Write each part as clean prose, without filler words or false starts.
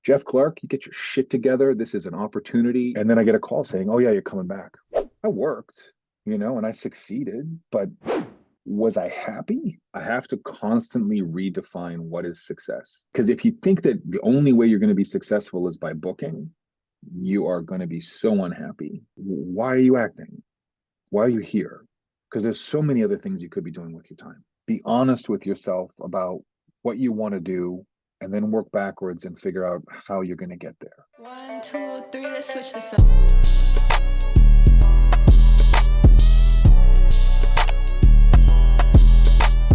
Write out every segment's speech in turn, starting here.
Jeff Clarke, you get your shit together. This is an opportunity. And then I get a call saying, oh, yeah, you're coming back. I worked, and I succeeded, but was I happy? I have to constantly redefine what is success. Because if you think that the only way you're going to be successful is by booking, you are going to be so unhappy. Why are you acting? Why are you here? Because there's so many other things you could be doing with your time. Be honest with yourself about what you want to do and then work backwards and figure out how you're going to get there. 1, 2, 3, let's switch this up.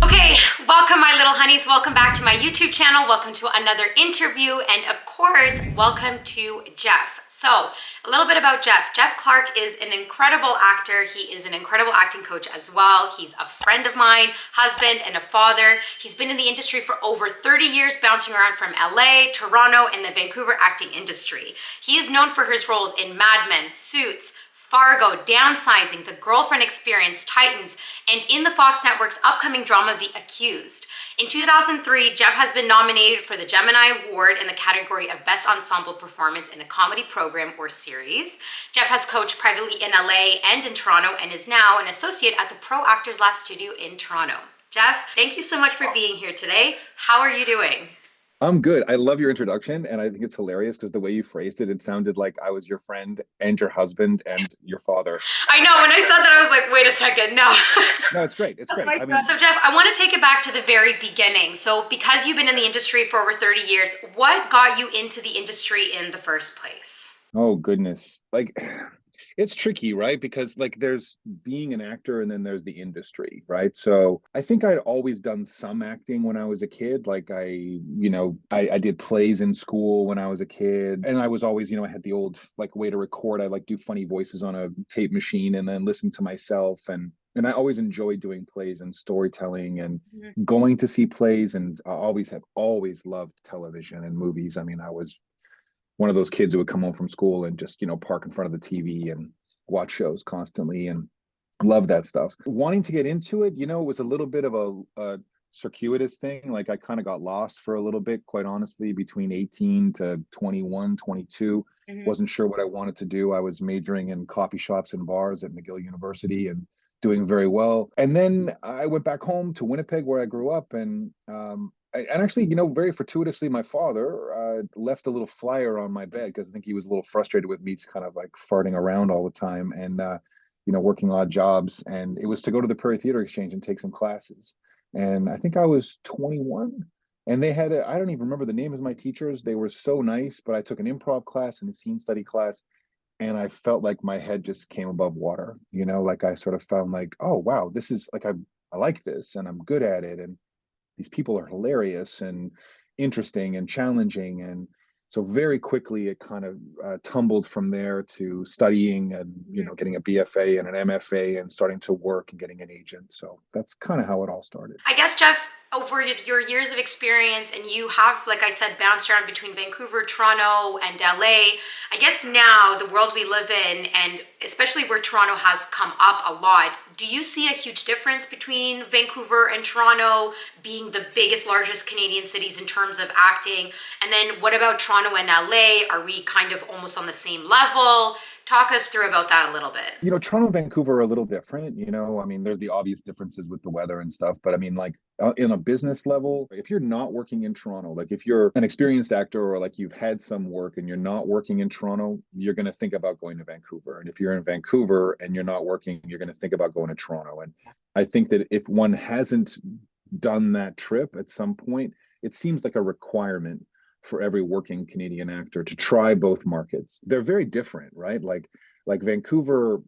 Okay, welcome my little honeys. Welcome back to my YouTube channel. Welcome to another interview. And of course, welcome to Jeff. So a little bit about Jeff. Jeff Clarke is an incredible actor. He is an incredible acting coach as well. He's a friend of mine, husband, and a father. He's been in the industry for over 30 years, bouncing around from LA, Toronto, and the Vancouver acting industry. He is known for his roles in Mad Men, Suits, Fargo, Downsizing, The Girlfriend Experience, Titans, and in the Fox Network's upcoming drama, The Accused. In 2003, Jeff has been nominated for the Gemini Award in the category of Best Ensemble Performance in a Comedy Program or Series. Jeff has coached privately in LA and in Toronto and is now an associate at the Pro Actors Lab Studio in Toronto. Jeff, thank you so much for being here today. How are you doing? I'm good. I love your introduction, and I think it's hilarious because the way you phrased it, it sounded like I was your friend and your husband and your father. I know, when I said that, I was like, wait a second, no. No, it's great. It's great. I mean, So Jeff, I want to take it back to the very beginning. So because you've been in the industry for over 30 years, what got you into the industry in the first place? oh goodness. Like it's tricky, right? Because like there's being an actor and then there's the industry, right? So I think I'd always done some acting when I was a kid. Like I did plays in school when I was a kid. And I was always, I had the old like way to record. I like do funny voices on a tape machine and then listen to myself. And I always enjoyed doing plays and storytelling and going to see plays. And I always loved television and movies. I mean, I was one of those kids who would come home from school and just park in front of the TV and watch shows constantly and love that stuff. Wanting to get into it, it was a little bit of a circuitous thing. Like I kind of got lost for a little bit, quite honestly, between 18 to 21, 22. Wasn't sure what I wanted to do. I was majoring in coffee shops and bars at McGill University and doing very well. And then I went back home to Winnipeg where I grew up and actually, very fortuitously, my father left a little flyer on my bed because I think he was a little frustrated with me kind of like farting around all the time and, working odd jobs. And it was to go to the Prairie Theater Exchange and take some classes. And I think I was 21. And they had, I don't even remember the name of my teachers. They were so nice, but I took an improv class and a scene study class. And I felt like my head just came above water, like I sort of found like, oh, wow, this is like, I like this and I'm good at it. And these people are hilarious and interesting and challenging. And so very quickly it kind of tumbled from there to studying and, getting a BFA and an MFA and starting to work and getting an agent. So that's kind of how it all started. I guess, Jeff, over your years of experience, and you have, like I said, bounced around between Vancouver, Toronto, and LA. I guess now, the world we live in, and especially where Toronto has come up a lot, do you see a huge difference between Vancouver and Toronto being the biggest, largest Canadian cities in terms of acting? And then what about Toronto and LA? Are we kind of almost on the same level? Talk us through about that a little bit. Toronto and Vancouver are a little different, I mean, there's the obvious differences with the weather and stuff, but I mean, like in a business level, if you're not working in Toronto, like if you're an experienced actor or like you've had some work and you're not working in Toronto, you're going to think about going to Vancouver. And if you're in Vancouver and you're not working, you're going to think about going to Toronto. And I think that if one hasn't done that trip at some point, it seems like a requirement for every working Canadian actor to try both markets. They're very different, right? Like Vancouver,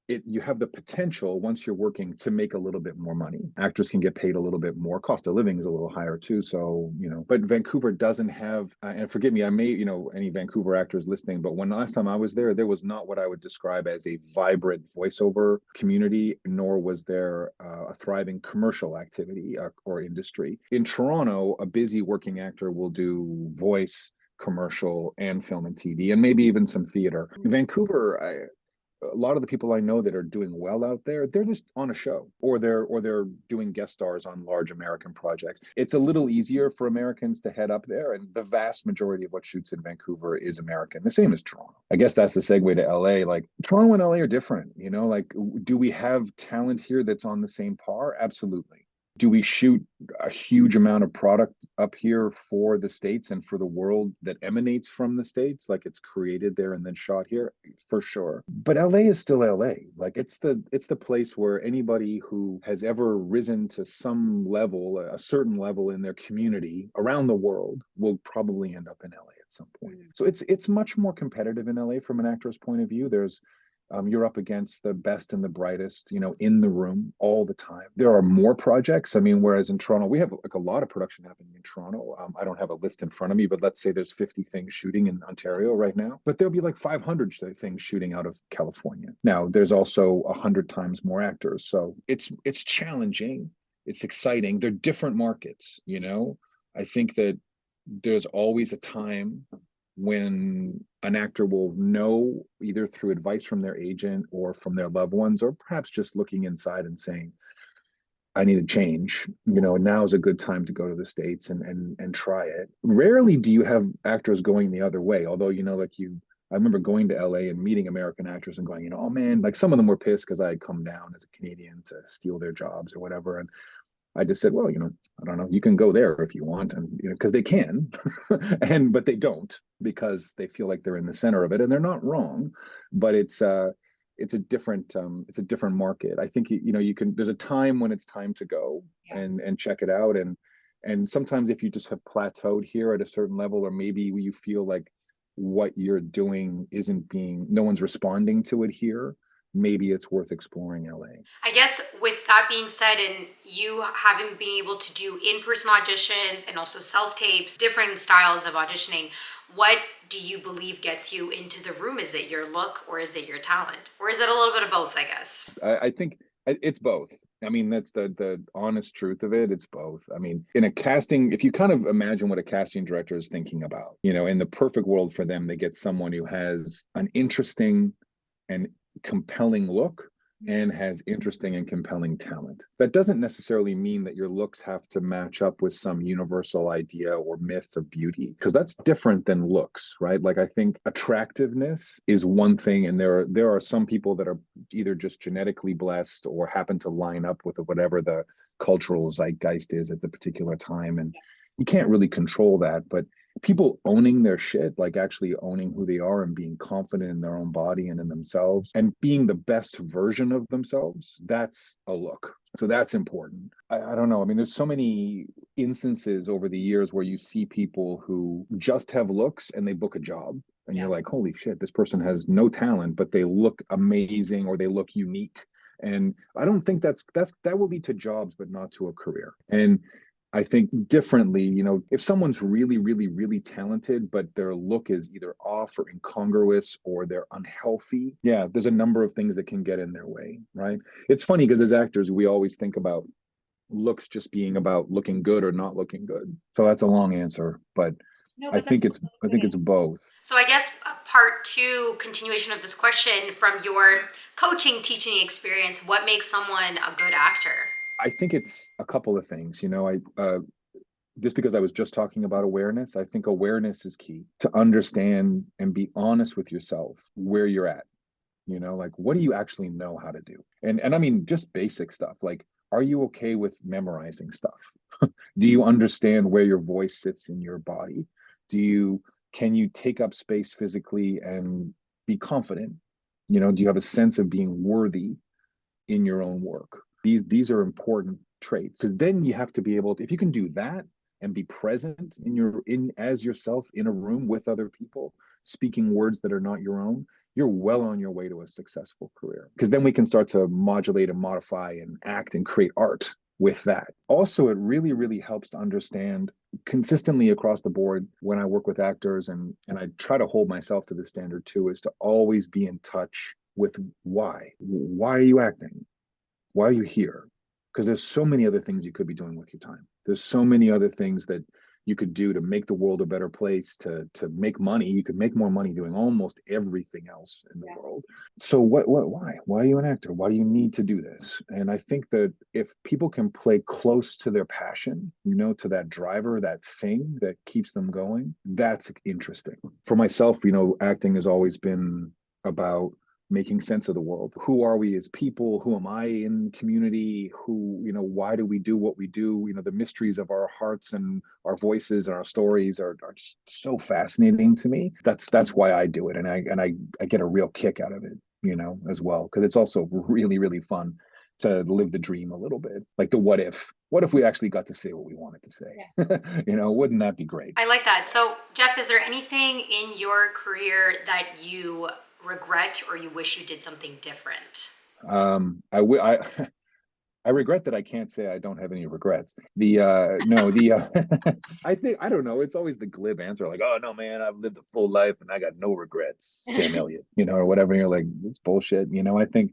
you have the potential once you're working to make a little bit more money. Actors can get paid a little bit more. Cost of living is a little higher too. So, but Vancouver doesn't have, and forgive me, I may, any Vancouver actors listening, but when last time I was there was not what I would describe as a vibrant voiceover community, nor was there a thriving commercial activity or industry. In Toronto, a busy working actor will do voice, commercial, and film and TV, and maybe even some theater. Vancouver, a lot of the people I know that are doing well out there, they're just on a show, or they're doing guest stars on large American projects. It's a little easier for Americans to head up there, and the vast majority of what shoots in Vancouver is American. The same as Toronto. I guess that's the segue to LA. Like Toronto and LA are different, you know, like do we have talent here that's on the same par? Absolutely. Do we shoot a huge amount of product up here for the States and for the world that emanates from the States? Like it's created there and then shot here? For sure. But LA is still LA. Like it's the place where anybody who has ever risen to some level, a certain level in their community around the world will probably end up in LA at some point. So it's much more competitive in LA from an actor's point of view. You're up against the best and the brightest, you know, in the room all the time. There are more projects. I mean, whereas in Toronto, we have like a lot of production happening in Toronto. I don't have a list in front of me, but let's say there's 50 things shooting in Ontario right now, but there'll be like 500 things shooting out of California. Now, there's also 100 times more actors. So it's challenging. It's exciting. They're different markets, you know. I think that there's always a time when an actor will know, either through advice from their agent or from their loved ones, or perhaps just looking inside and saying, I need a change. You know, now is a good time to go to the States and try it. Rarely do you have actors going the other way, although, you know, I remember going to LA and meeting American actors and going, you know, oh man, like some of them were pissed because I had come down as a Canadian to steal their jobs or whatever. And I just said, well, you know, I don't know, you can go there if you want, and you know, because they can, but they don't because they feel like they're in the center of it, and they're not wrong, but it's a different market. I think you know you can. There's a time when it's time to go and check it out, and sometimes if you just have plateaued here at a certain level, or maybe you feel like what you're doing isn't being, no one's responding to it here, maybe it's worth exploring LA. I guess with that being said, and you having been able to do in-person auditions and also self-tapes, different styles of auditioning, what do you believe gets you into the room? Is it your look or is it your talent? Or is it a little bit of both, I guess? I think it's both. I mean, that's the honest truth of it. It's both. I mean, in a casting, if you kind of imagine what a casting director is thinking about, you know, in the perfect world for them, they get someone who has an interesting and compelling look and has interesting and compelling talent. That doesn't necessarily mean that your looks have to match up with some universal idea or myth of beauty, because that's different than looks, right? Like I think attractiveness is one thing, and there are some people that are either just genetically blessed or happen to line up with whatever the cultural zeitgeist is at the particular time, and you can't really control that. But people owning their shit, like actually owning who they are and being confident in their own body and in themselves and being the best version of themselves, that's a look. So that's important. I don't know. I mean, there's so many instances over the years where you see people who just have looks and they book a job. And you're like, holy shit, this person has no talent, but they look amazing or they look unique. And I don't think that will lead to jobs, but not to a career. And I think differently, you know, if someone's really, really, really talented, but their look is either off or incongruous or they're unhealthy, yeah, there's a number of things that can get in their way, right? It's funny because as actors, we always think about looks just being about looking good or not looking good. So that's a long answer, but No, I but that's think it's both. so I guess part two, continuation of this question from your coaching, teaching experience, what makes someone a good actor? I think it's a couple of things. You know, I just because I was just talking about awareness, I think awareness is key to understand and be honest with yourself where you're at. You know, like what do you actually know how to do? And I mean just basic stuff. Like, are you okay with memorizing stuff? Do you understand where your voice sits in your body? Do you can you take up space physically and be confident? You know, do you have a sense of being worthy in your own work? These are important traits because then you have to be able to, if you can do that and be present in as yourself in a room with other people speaking words that are not your own, you're well on your way to a successful career, because then we can start to modulate and modify and act and create art with that. Also, it really, really helps to understand consistently across the board when I work with actors, and I try to hold myself to the standard too, is to always be in touch with why are you acting, why are you here? Because there's so many other things you could be doing with your time. There's so many other things that you could do to make the world a better place, to make money. You could make more money doing almost everything else in the world. So why are you an actor? Why do you need to do this? And I think that if people can play close to their passion, to that driver, that thing that keeps them going, that's interesting. For myself, acting has always been about making sense of the world. Who are we as people? Who am I in community? Why do we do what we do? The mysteries of our hearts and our voices and our stories are just so fascinating to me. That's why I do it. And I get a real kick out of it, as well. Because it's also really, really fun to live the dream a little bit. Like the what if we actually got to say what we wanted to say? Wouldn't that be great? I like that. So, Jeff, is there anything in your career that you regret or you wish you did something different? I I regret that I can't say I don't have any regrets. The no, the I don't know. It's always the glib answer, like, oh no, man, I've lived a full life and I got no regrets, Sam Elliott, or whatever. And you're like, it's bullshit.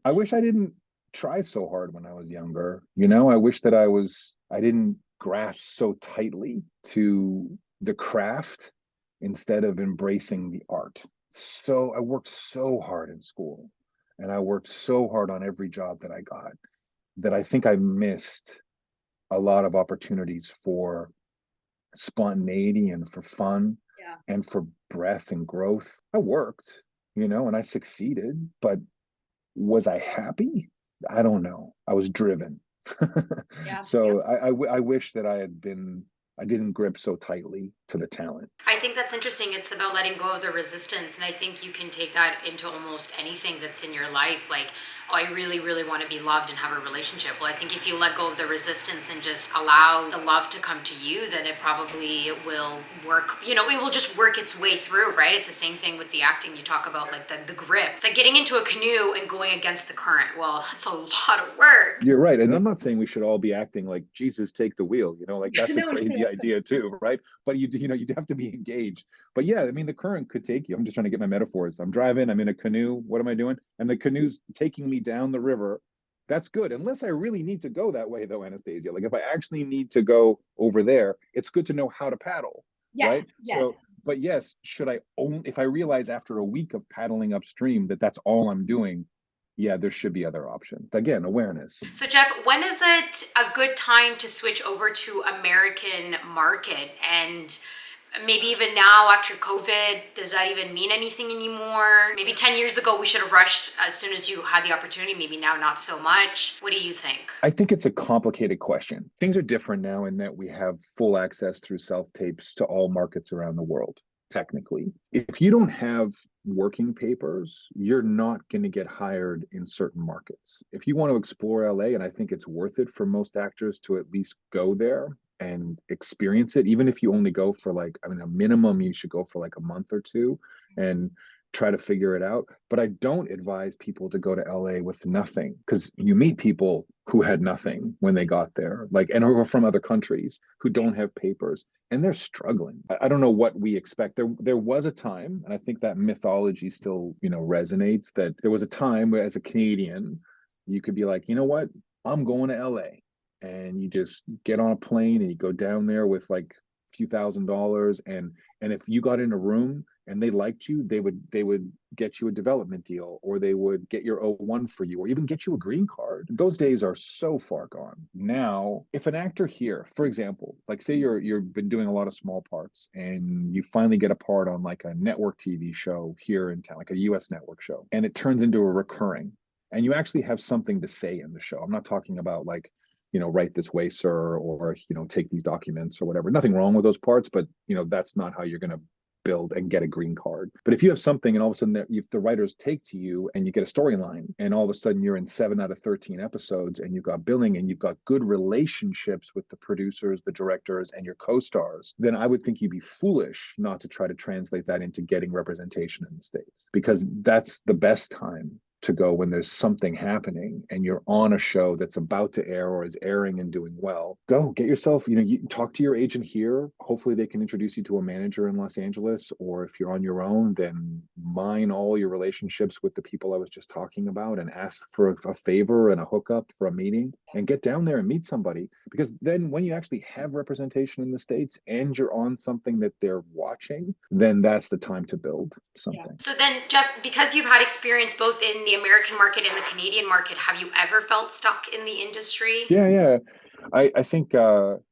I wish I didn't try so hard when I was younger. I wish that I didn't grasp so tightly to the craft instead of embracing the art. So I worked so hard in school and I worked so hard on every job that I got that I think I missed a lot of opportunities for spontaneity and for fun and for breath and growth. I worked, and I succeeded, but was I happy? I don't know. I was driven. So I wish that I didn't grip so tightly to the talent. I think that's interesting. It's about letting go of the resistance. And I think you can take that into almost anything that's in your life. Like, oh, I really, really want to be loved and have a relationship. Well, I think if you let go of the resistance and just allow the love to come to you, then it probably will work. It will just work its way through, right? It's the same thing with the acting. You talk about like the grip. It's like getting into a canoe and going against the current. Well, it's a lot of work. You're right. And I'm not saying we should all be acting like Jesus take the wheel, like that's a crazy idea too, right? But you'd have to be engaged. But yeah, I mean, the current could take you. I'm just trying to get my metaphors. I'm driving, I'm in a canoe. What am I doing? And the canoe's taking me down the river. That's good. Unless I really need to go that way though, Anastasia. Like if I actually need to go over there, it's good to know how to paddle. Right? So, but yes, if I realize after a week of paddling upstream that that's all I'm doing, yeah, there should be other options. Again, awareness. So Jeff, when is it a good time to switch over to American market? And maybe even now after COVID, does that even mean anything anymore? Maybe 10 years ago, we should have rushed as soon as you had the opportunity. Maybe now, not so much. What do you think? I think it's a complicated question. Things are different now in that we have full access through self-tapes to all markets around the world. Technically, if you don't have working papers, you're not going to get hired in certain markets. If you want to explore LA, and I think it's worth it for most actors to at least go there and experience it, even if you only go for a minimum, you should go for like a month or two and try to figure it out. But I don't advise people to go to LA with nothing, because you meet people who had nothing when they got there, and are from other countries who don't have papers and they're struggling. I don't know what we expect. There was a time, and I think that mythology still, resonates, that there was a time where as a Canadian, you could be like, you know what, I'm going to LA. And you just get on a plane and you go down there with like a few $1,000s. And if you got in a room and they liked you, they would get you a development deal, or they would get your O1 for you, or even get you a green card. Those days are so far gone. Now, if an actor here, for example, like say you've been doing a lot of small parts and you finally get a part on like a network TV show here in town, like a US network show, and it turns into a recurring, and you actually have something to say in the show. I'm not talking about like, write this way, sir, or, take these documents or whatever. Nothing wrong with those parts, but, that's not how you're going to build and get a green card. But if you have something and all of a sudden if the writers take to you and you get a storyline and all of a sudden you're in 7 out of 13 episodes and you've got billing and you've got good relationships with the producers, the directors, and your co-stars, then I would think you'd be foolish not to try to translate that into getting representation in the States, because that's the best time to go when there's something happening and you're on a show that's about to air or is airing and doing well. Go get yourself, you talk to your agent here. Hopefully they can introduce you to a manager in Los Angeles. Or if you're on your own, then mine all your relationships with the people I was just talking about and ask for a favor and a hookup for a meeting and get down there and meet somebody. Because then when you actually have representation in the States and you're on something that they're watching, then that's the time to build something. So then, Jeff, because you've had experience both in the American market and the Canadian market, have you ever felt stuck in the industry? Yeah. I think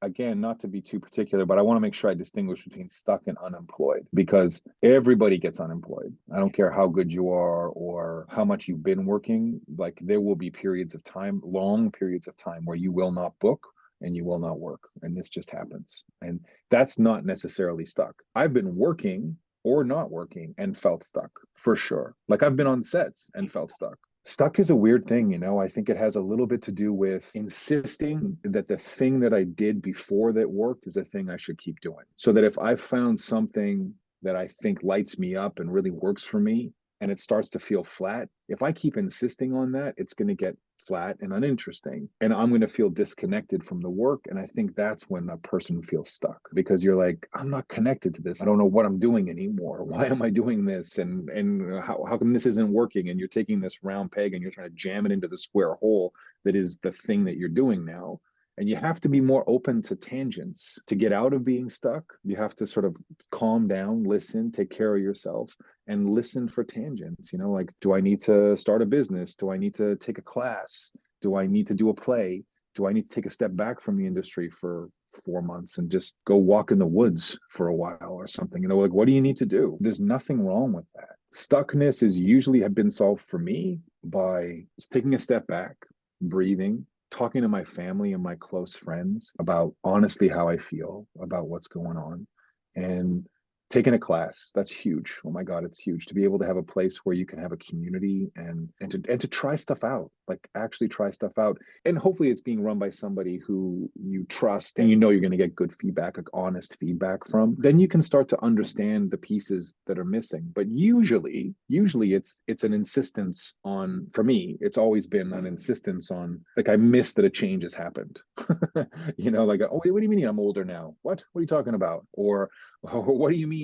again, not to be too particular, but I want to make sure I distinguish between stuck and unemployed because everybody gets unemployed. I don't care how good you are or how much you've been working. Like there will be periods of time, long periods of time, where you will not book and you will not work, and this just happens. And that's not necessarily stuck. I've been working or not working and felt stuck for sure. Like I've been on sets and felt stuck. Stuck is a weird thing, I think it has a little bit to do with insisting that the thing that I did before that worked is a thing I should keep doing. So that if I found something that I think lights me up and really works for me and it starts to feel flat, if I keep insisting on that, it's going to get flat and uninteresting. And I'm going to feel disconnected from the work. And I think that's when a person feels stuck because you're like, I'm not connected to this. I don't know what I'm doing anymore. Why am I doing this? And how come this isn't working? And you're taking this round peg and you're trying to jam it into the square hole that is the thing that you're doing now. And you have to be more open to tangents to get out of being stuck. You have to sort of calm down, listen, take care of yourself, and listen for tangents. Like, do I need to start a business? Do I need to take a class? Do I need to do a play? Do I need to take a step back from the industry for 4 months and just go walk in the woods for a while or something? Like, what do you need to do? There's nothing wrong with that. Stuckness is usually have been solved for me by just taking a step back, breathing, talking to my family and my close friends about honestly how I feel about what's going on, and taking a class. That's huge. Oh my God, it's huge to be able to have a place where you can have a community and to try stuff out, like actually try stuff out. And hopefully it's being run by somebody who you trust and you're going to get good feedback, like honest feedback from. Then you can start to understand the pieces that are missing. But usually it's an insistence on, for me, it's always been an insistence on, like, I miss that a change has happened. Like, oh, what do you mean I'm older now? What are you talking about? Or what do you mean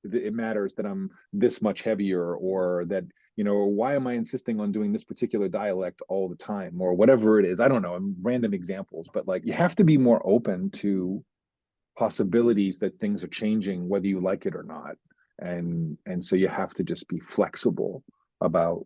it matters that I'm this much heavier, or that, why am I insisting on doing this particular dialect all the time, or whatever it is? I don't know. I'm random examples, but like, you have to be more open to possibilities that things are changing, whether you like it or not. And so you have to just be flexible about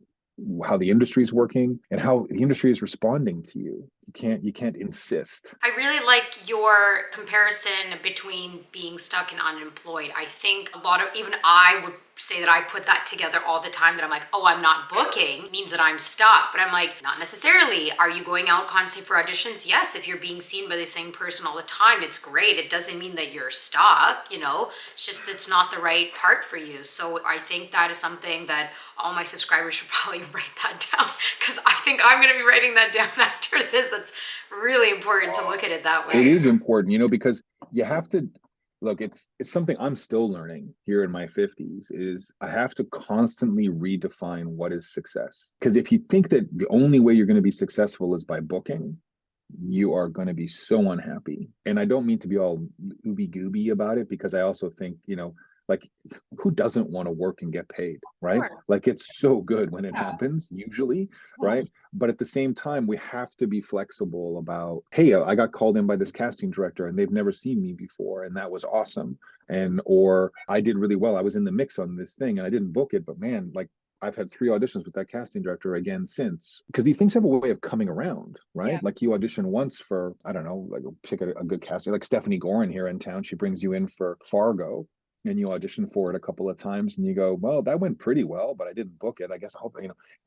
how the industry is working and how the industry is responding to you. You can't insist. I really like your comparison between being stuck and unemployed. I think a lot of, even I would say that I put that together all the time, that I'm like, oh, I'm not booking means that I'm stuck. But I'm like, not necessarily. Are you going out constantly for auditions? Yes. If you're being seen by the same person all the time, it's great. It doesn't mean that you're stuck, it's just, it's not the right part for you. So I think that is something that all my subscribers should probably write that down, because I think I'm going to be writing that down after this. That's really important to look at it that way. It is important, because you have to look, it's something I'm still learning here in my 50s, is I have to constantly redefine what is success. Because if you think that the only way you're going to be successful is by booking, you are going to be so unhappy. And I don't mean to be all ooby gooby about it, because I also think, like, who doesn't want to work and get paid, right? Like, it's so good when it happens, usually, right? But at the same time, we have to be flexible about, hey, I got called in by this casting director and they've never seen me before, and that was awesome. Or I did really well. I was in the mix on this thing and I didn't book it, but man, like, I've had 3 auditions with that casting director again since, because these things have a way of coming around, right? Yeah. Like, you audition once for, I don't know, like, pick a good casting, like Stephanie Gorin here in town. She brings you in for Fargo, and you audition for it a couple of times and you go, well, that went pretty well, but I didn't book it. I guess I hope,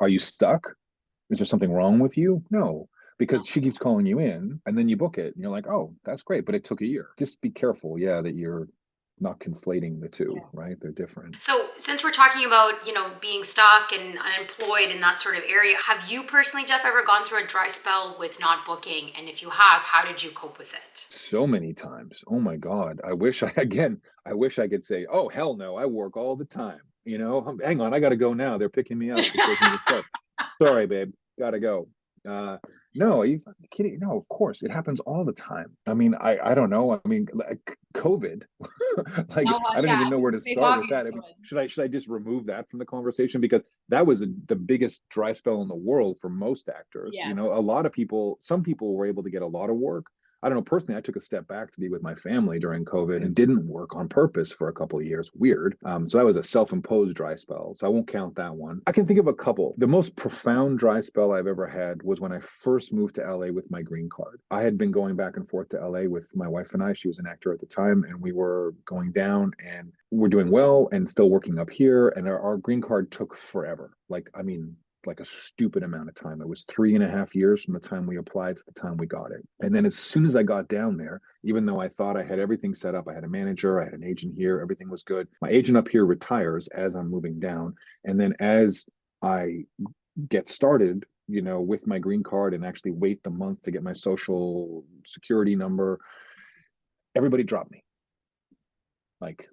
are you stuck? Is there something wrong with you? No, because she keeps calling you in and then you book it and you're like, oh, that's great, but it took a year. Just be careful, that you're not conflating the two, right? They're different. So since we're talking about, being stuck and unemployed in that sort of area, have you personally, Jeff, ever gone through a dry spell with not booking? And if you have, how did you cope with it? So many times. Oh my God. I wish I could say, oh, hell no, I work all the time. Hang on, I got to go now. They're picking me up to take me to set. Sorry, babe, gotta go. Uh, no, are you fucking kidding? No, of course, it happens all the time. I mean, I don't know. I mean, like COVID, like Oh, well, I don't yeah, even know it's where a to big start with that. obvious I mean, one. should I just remove that from the conversation because that was the biggest dry spell in the world for most actors. Yes. A lot of people, some people were able to get a lot of work. I don't know. Personally, I took a step back to be with my family during COVID and didn't work on purpose for a couple of years. Weird. So that was a self-imposed dry spell. So I won't count that one. I can think of a couple. The most profound dry spell I've ever had was when I first moved to LA with my green card. I had been going back and forth to LA with my wife and I. She was an actor at the time, and we were going down and we're doing well and still working up here. And our green card took forever. I mean, like a stupid amount of time. It was 3.5 years from the time we applied to the time we got it. And then as soon as I got down there, even though I thought I had everything set up, I had a manager, I had an agent here, everything was good. My agent up here retires as I'm moving down. And then as I get started, with my green card and actually wait the month to get my social security number, everybody dropped me. Like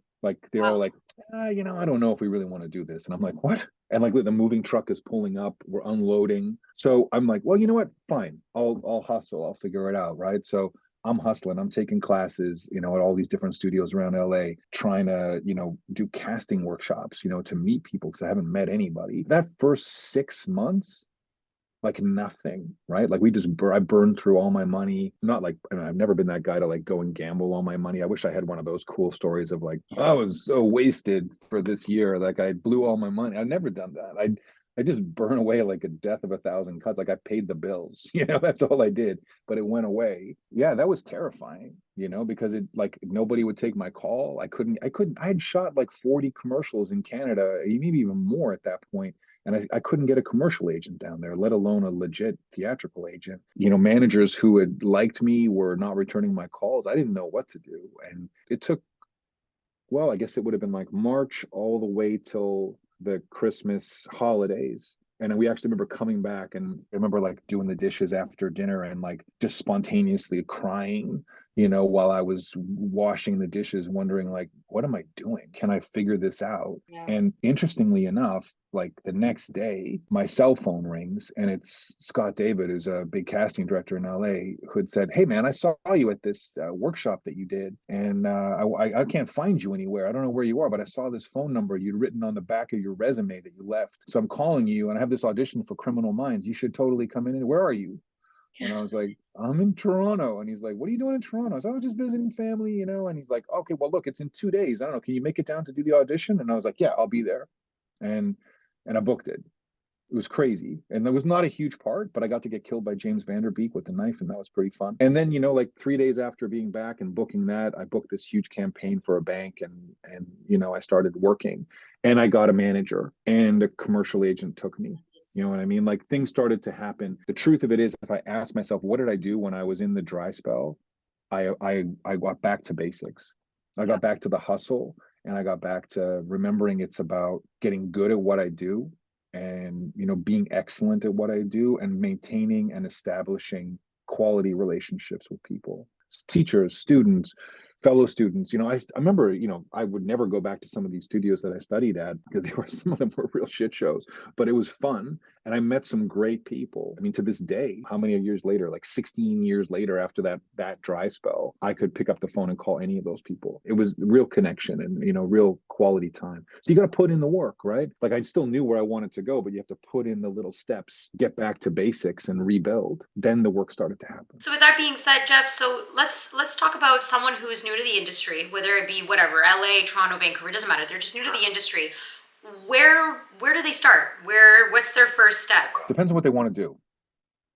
they're all Wow. like, I don't know if we really want to do this. And I'm like, what? And like the moving truck is pulling up, we're unloading. So I'm like, well, you know what? Fine. I'll hustle. I'll figure it out. Right. So I'm hustling. I'm taking classes, at all these different studios around LA, trying to, do casting workshops, to meet people because I haven't met anybody. That first 6 months, like nothing, right? Like I burned through all my money. Not like, I mean, I've never been that guy to like go and gamble all my money. I wish I had one of those cool stories of like, I was so wasted for this year. Like I blew all my money. I've never done that. I just burn away like a death of a thousand cuts. Like I paid the bills, that's all I did, but it went away. Yeah, that was terrifying, because it like nobody would take my call. I had shot like 40 commercials in Canada, maybe even more at that point, and I couldn't get a commercial agent down there, let alone a legit theatrical agent. Managers who had liked me were not returning my calls. I didn't know what to do. And it took, well, I guess it would have been like March all the way till the Christmas holidays. And we actually remember coming back and I remember like doing the dishes after dinner and like just spontaneously crying, while I was washing the dishes, wondering like, what am I doing? Can I figure this out? Yeah. And interestingly enough, like the next day, my cell phone rings and it's Scott David, who's a big casting director in LA, who had said, "Hey man, I saw you at this workshop that you did, and I can't find you anywhere. I don't know where you are, but I saw this phone number you'd written on the back of your resume that you left. So I'm calling you, and I have this audition for Criminal Minds. You should totally come in. Where are you?" And I was like, "I'm in Toronto." And he's like, "What are you doing in Toronto?" I was like, "I was just visiting family, And he's like, "Okay, well, look, it's in 2 days. I don't know. Can you make it down to do the audition?" And I was like, "Yeah, I'll be there." And I booked it. It was crazy. And it was not a huge part, but I got to get killed by James Vanderbeek with a knife, and that was pretty fun. And then, like 3 days after being back and booking that, I booked this huge campaign for a bank and I started working and I got a manager and a commercial agent took me. You know what I mean? Like things started to happen. The truth of it is, if I asked myself, what did I do when I was in the dry spell? I got back to basics. I Yeah. got back to the hustle and I got back to remembering it's about getting good at what I do and being excellent at what I do and maintaining and establishing quality relationships with people, teachers, students, fellow students. I remember, I would never go back to some of these studios that I studied at because some of them were real shit shows, but it was fun. And I met some great people. I mean, to this day, how many years later, like 16 years later after that dry spell, I could pick up the phone and call any of those people. It was real connection and, real quality time. So you got to put in the work, right? Like I still knew where I wanted to go, but you have to put in the little steps, get back to basics and rebuild. Then the work started to happen. So with that being said, Jeff, so let's talk about someone who is new to the industry, whether it be whatever, LA, Toronto, Vancouver, doesn't matter. They're just new to the industry. Where do they start? What's their first step? Depends on what they want to do,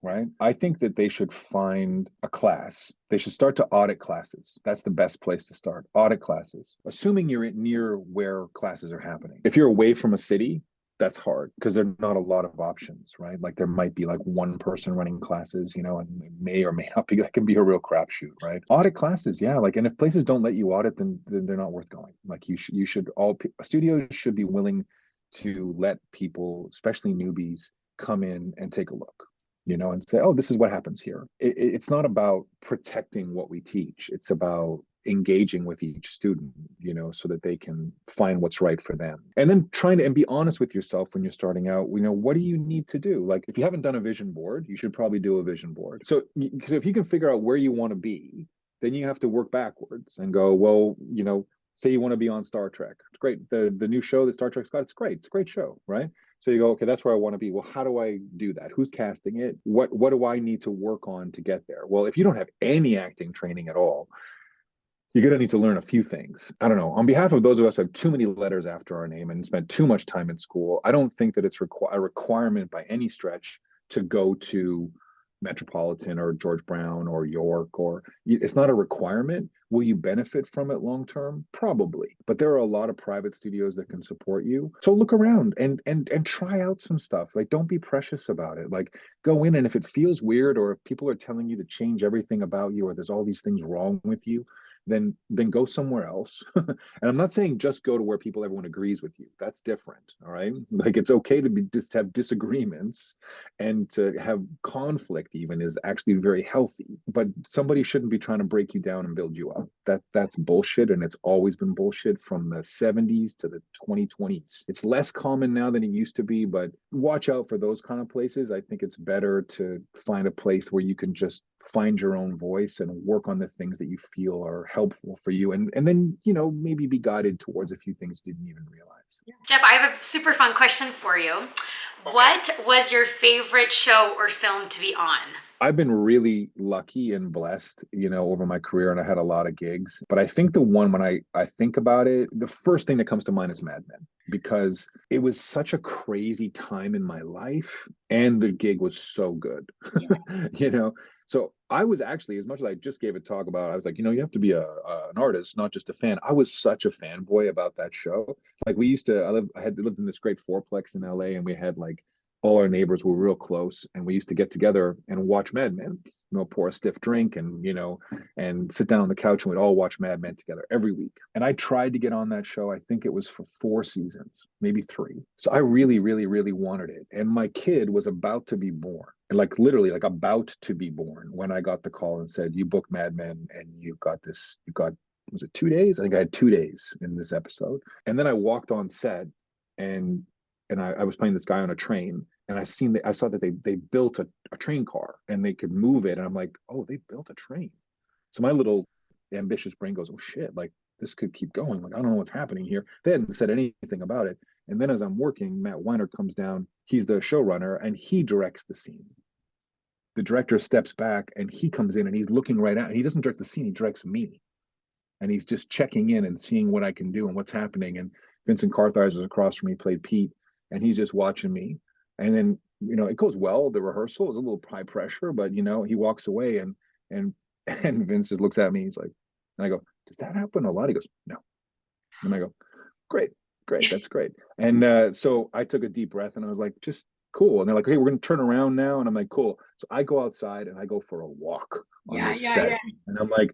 right? I think that they should find a class. They should start to audit classes. That's the best place to start. Audit classes, assuming you're near where classes are happening. If you're away from a city, that's hard because there are not a lot of options, right? Like there might be like one person running classes, and it may or may not be, that can be a real crapshoot, right? Audit classes, yeah. Like, and if places don't let you audit, then they're not worth going. Like you should all studios should be willing to let people, especially newbies, come in and take a look, and say, oh, this is what happens here. It's not about protecting what we teach. It's about engaging with each student, so that they can find what's right for them. And then trying to and be honest with yourself when you're starting out, what do you need to do? Like if you haven't done a vision board, you should probably do a vision board. So if you can figure out where you want to be, then you have to work backwards and go, well, say you want to be on Star Trek. It's great. The new show that Star Trek's got, it's great. It's a great show, right? So you go, okay, that's where I want to be. Well, how do I do that? Who's casting it? What do I need to work on to get there? Well, if you don't have any acting training at all, you're going to need to learn a few things. I don't know. On behalf of those of us who have too many letters after our name and spent too much time in school, I don't think that it's a requirement by any stretch to go to Metropolitan or George Brown or York, or it's not a requirement. Will you benefit from it long term? Probably. But there are a lot of private studios that can support you. So look around and try out some stuff. Like don't be precious about it. Like go in, and if it feels weird, or if people are telling you to change everything about you, or there's all these things wrong with you, then go somewhere else. And I'm not saying just go to where everyone agrees with you. That's different. All right. Like it's okay to just have disagreements, and to have conflict even is actually very healthy. But somebody shouldn't be trying to break you down and build you up. That's bullshit. And it's always been bullshit from the 70s to the 2020s. It's less common now than it used to be, but watch out for those kind of places. I think it's better to find a place where you can just find your own voice and work on the things that you feel are helpful for you, and then maybe be guided towards a few things you didn't even realize. Jeff, I have a super fun question for you. Okay. What was your favorite show or film to be on? I've been really lucky and blessed, over my career, and I had a lot of gigs. But I think the one, when I think about it, the first thing that comes to mind is Mad Men, because it was such a crazy time in my life, and the gig was so good. Yeah. So I was actually, as much as I just gave a talk about, I was like, you have to be an artist, not just a fan. I was such a fanboy about that show. Like I had lived in this great fourplex in LA, and we had like all our neighbors were real close, and we used to get together and watch Mad Men, pour a stiff drink and, and sit down on the couch, and we'd all watch Mad Men together every week. And I tried to get on that show. I think it was for 4 seasons, maybe 3. So I really, really, really wanted it. And my kid was about to be born, like literally like about to be born, when I got the call and said, you booked Mad Men and was it 2 days? I think I had 2 days in this episode. And then I walked on set, and I was playing this guy on a train, and I saw that they built a train car, and they could move it. And I'm like, oh, they built a train. So my little ambitious brain goes, oh shit, like this could keep going. Like, I don't know what's happening here. They hadn't said anything about it. And then as I'm working, Matt Weiner comes down. He's the showrunner, and he directs the scene. The director steps back, and he comes in, and he's looking right at, and he doesn't direct the scene, he directs me. And he's just checking in and seeing what I can do and what's happening. And Vincent Kartheiser was across from me, played Pete, and he's just watching me. And then, it goes well. The rehearsal is a little high pressure, but he walks away, and Vince just looks at me. He's like, and I go, does that happen a lot? He goes, no. And I go, great, that's great. And so I took a deep breath, and I was like, just cool. And they're like, okay, we're going to turn around now. And I'm like, cool. So I go outside, and I go for a walk on this set. Yeah. And I'm like,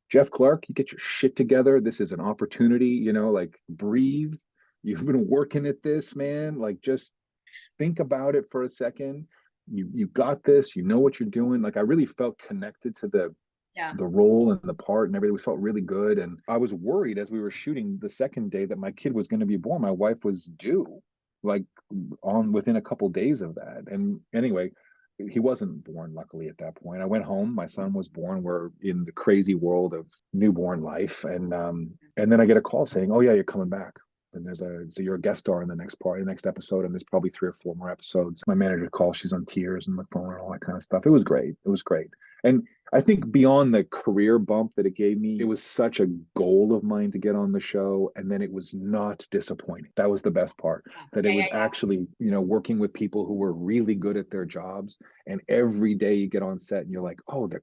Jeff Clarke, you get your shit together. This is an opportunity, like breathe. You've been working at this, man. Like just think about it for a second. You got this, you know what you're doing. Like I really felt connected to the role and the part and everything. We felt really good. And I was worried as we were shooting the second day that my kid was going to be born. My wife was due like within a couple days of that. And anyway, he wasn't born, luckily, at that point. I went home. My son was born. We're in the crazy world of newborn life. And then I get a call saying, oh, yeah, you're coming back. And so you're a guest star in the next episode. And there's probably 3 or 4 more episodes. My manager calls, she's on tears and the phone and all that kind of stuff. It was great. And I think beyond the career bump that it gave me, it was such a goal of mine to get on the show. And then it was not disappointing. That was the best part, that it was actually, working with people who were really good at their jobs. And every day you get on set and you're like, oh, the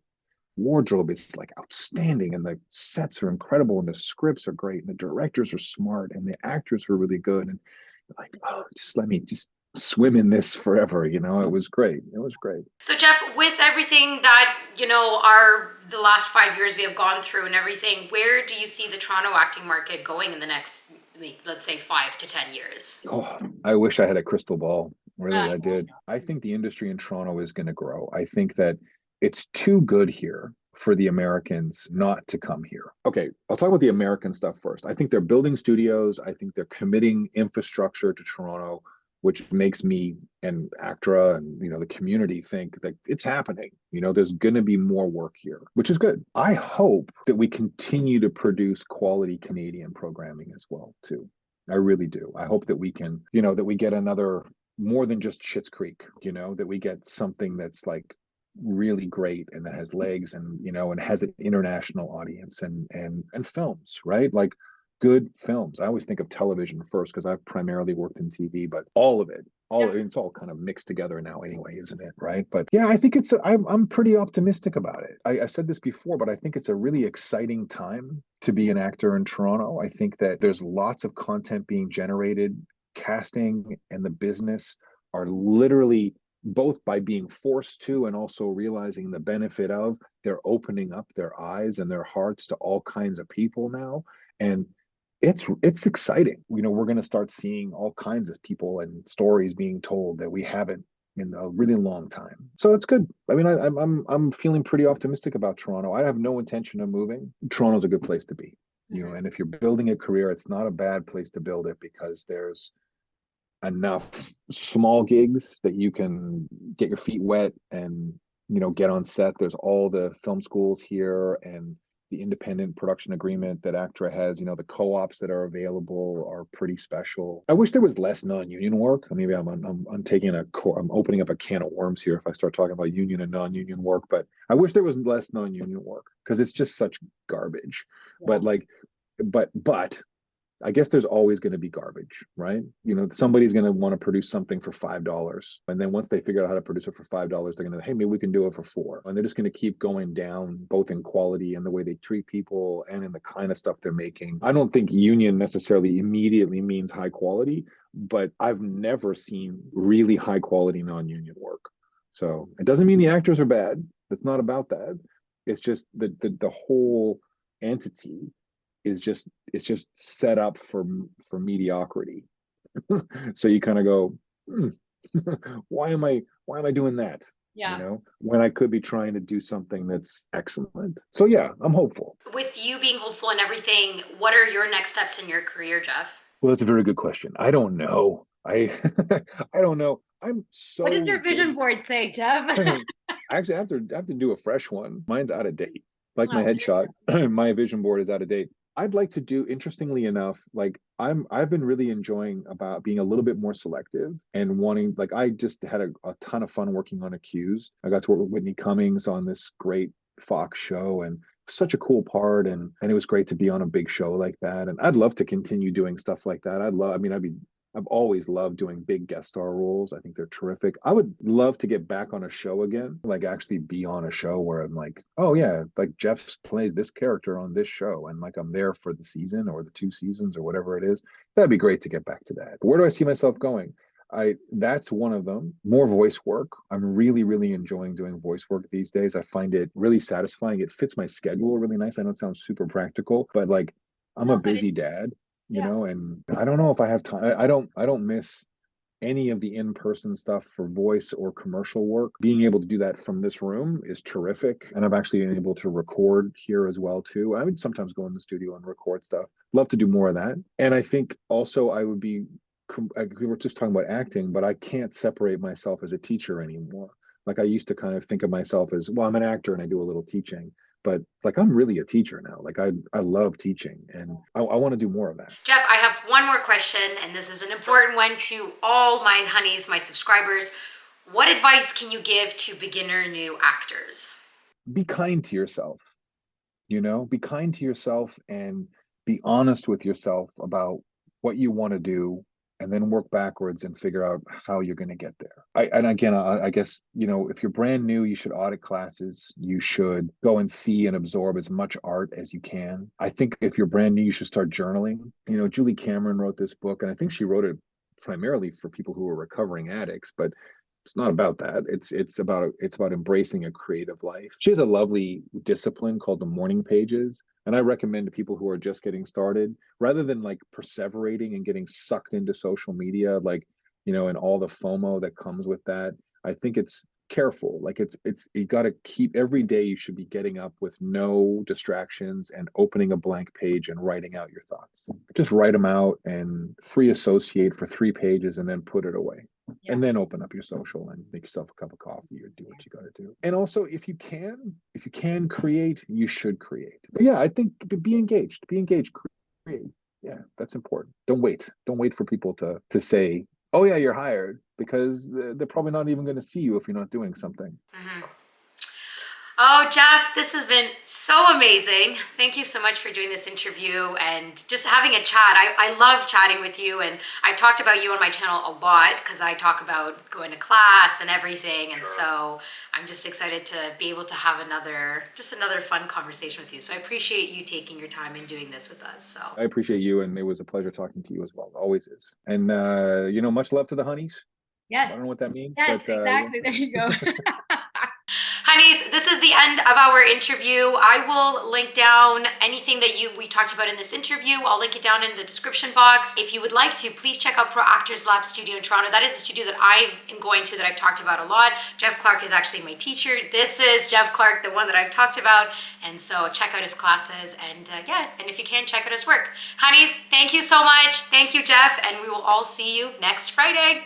wardrobe is like outstanding, and the sets are incredible, and the scripts are great, and the directors are smart, and the actors are really good. And you're like, oh, just let me just swim in this forever. It was great. So Jeff, with everything that the last 5 years we have gone through and everything, where do you see the Toronto acting market going in the next, let's say, 5 to 10 years? Oh, I wish I had a crystal ball. Really, I did. I think the industry in Toronto is going to grow. I think that it's too good here for the Americans not to come here. Okay, I'll talk about the American stuff first. I think they're building studios. I think they're committing infrastructure to Toronto, which makes me and ACTRA and the community think that it's happening. There's going to be more work here, which is good. I hope that we continue to produce quality Canadian programming as well too. I really do. I hope that we can, that we get another more than just Schitt's Creek, that we get something that's like really great and that has legs and and has an international audience and films, right? Like good films. I always think of television first because I've primarily worked in TV, but all of it, it's all kind of mixed together now anyway, isn't it? Right. But yeah, I think I'm pretty optimistic about it. I said this before, but I think it's a really exciting time to be an actor in Toronto. I think that there's lots of content being generated. Casting and the business are literally, both by being forced to and also realizing the benefit of, they're opening up their eyes and their hearts to all kinds of people now. And it's exciting. We're going to start seeing all kinds of people and stories being told that we haven't in a really long time. So it's good. I mean, I'm feeling pretty optimistic about Toronto. I have no intention of moving. Toronto's a good place to be. And if you're building a career, it's not a bad place to build it because there's enough small gigs that you can get your feet wet and get on set. There's all the film schools here and the independent production agreement that ACTRA has. The co-ops that are available are pretty special. I wish there was less non-union work. Maybe I'm opening up a can of worms here if I start talking about union and non-union work, but I wish there was less non-union work because it's just such garbage. Yeah. But I guess there's always going to be garbage, right? Somebody's going to want to produce something for $5. And then once they figure out how to produce it for $5, they're going to, hey, maybe we can do it for $4. And they're just going to keep going down, both in quality and the way they treat people and in the kind of stuff they're making. I don't think union necessarily immediately means high quality, but I've never seen really high quality non-union work. So it doesn't mean the actors are bad. It's not about that. It's just the whole entity is just set up for mediocrity. So you kind of go, why am I doing that? Yeah. When I could be trying to do something that's excellent. So yeah, I'm hopeful. With you being hopeful and everything, what are your next steps in your career, Jeff? Well, that's a very good question. I don't know. I don't know. What does your vision board say, Jeff? Actually, I have to do a fresh one. Mine's out of date. Like my headshot, my vision board is out of date. I'd like to do, interestingly enough, like I've been really enjoying about being a little bit more selective and wanting, like I just had a ton of fun working on Accused. I got to work with Whitney Cummings on this great Fox show and such a cool part, and it was great to be on a big show like that. And I'd love to continue doing stuff like that. I've always loved doing big guest star roles. I think they're terrific. I would love to get back on a show again, like actually be on a show where I'm like, oh yeah, like Jeff plays this character on this show, and like I'm there for the season or the 2 seasons or whatever it is. That'd be great to get back to that. But where do I see myself going? That's one of them. More voice work. I'm really, really enjoying doing voice work these days. I find it really satisfying. It fits my schedule really nice. I know it sounds super practical, but like I'm a busy dad. And I don't know if I have time. I don't miss any of the in-person stuff for voice or commercial work. Being able to do that from this room is terrific. And I've actually been able to record here as well too. I would sometimes go in the studio and record stuff. Love to do more of that. And I think also we were just talking about acting, but I can't separate myself as a teacher anymore. Like I used to kind of think of myself as, well, I'm an actor and I do a little teaching. But like I'm really a teacher now. Like I love teaching and I want to do more of that. Jeff, I have one more question, and this is an important one to all my honeys, my subscribers. What advice can you give to beginner new actors? Be kind to yourself. Be kind to yourself and be honest with yourself about what you want to do, and then work backwards and figure out how you're going to get there. I guess, if you're brand new, you should audit classes. You should go and see and absorb as much art as you can. I think if you're brand new, you should start journaling. Julie Cameron wrote this book, and I think she wrote it primarily for people who are recovering addicts, but it's not about that. It's about embracing a creative life. She has a lovely discipline called the morning pages. And I recommend to people who are just getting started, rather than like perseverating and getting sucked into social media, like, and all the FOMO that comes with that. I think it's careful. Like it's you got to keep every day you should be getting up with no distractions and opening a blank page and writing out your thoughts. Just write them out and free associate for 3 pages and then put it away. Yeah. And then open up your social and make yourself a cup of coffee or do what you got to do. And also, if you can create, you should create. But yeah, I think be engaged, create. Yeah, that's important. Don't wait for people to say, oh yeah, you're hired, because they're probably not even going to see you if you're not doing something. Mm-hmm. Oh, Jeff, this has been so amazing. Thank you so much for doing this interview and just having a chat. I love chatting with you, and I've talked about you on my channel a lot because I talk about going to class and everything. And so I'm just excited to be able to have another fun conversation with you. So I appreciate you taking your time and doing this with us. So I appreciate you, and it was a pleasure talking to you as well. Always is. And much love to the honeys. I don't yes, know what that means, yes, but exactly. There you go. Honeys, this is the end of our interview. I will link down anything that we talked about in this interview. I'll link it down in the description box. If you would like to, please check out Pro Actors Lab Studio in Toronto. That is a studio that I am going to, that I've talked about a lot. Jeff Clarke is actually my teacher. This is Jeff Clarke, the one that I've talked about. And so check out his classes, and and if you can, check out his work. Honeys, thank you so much. Thank you, Jeff, and we will all see you next Friday.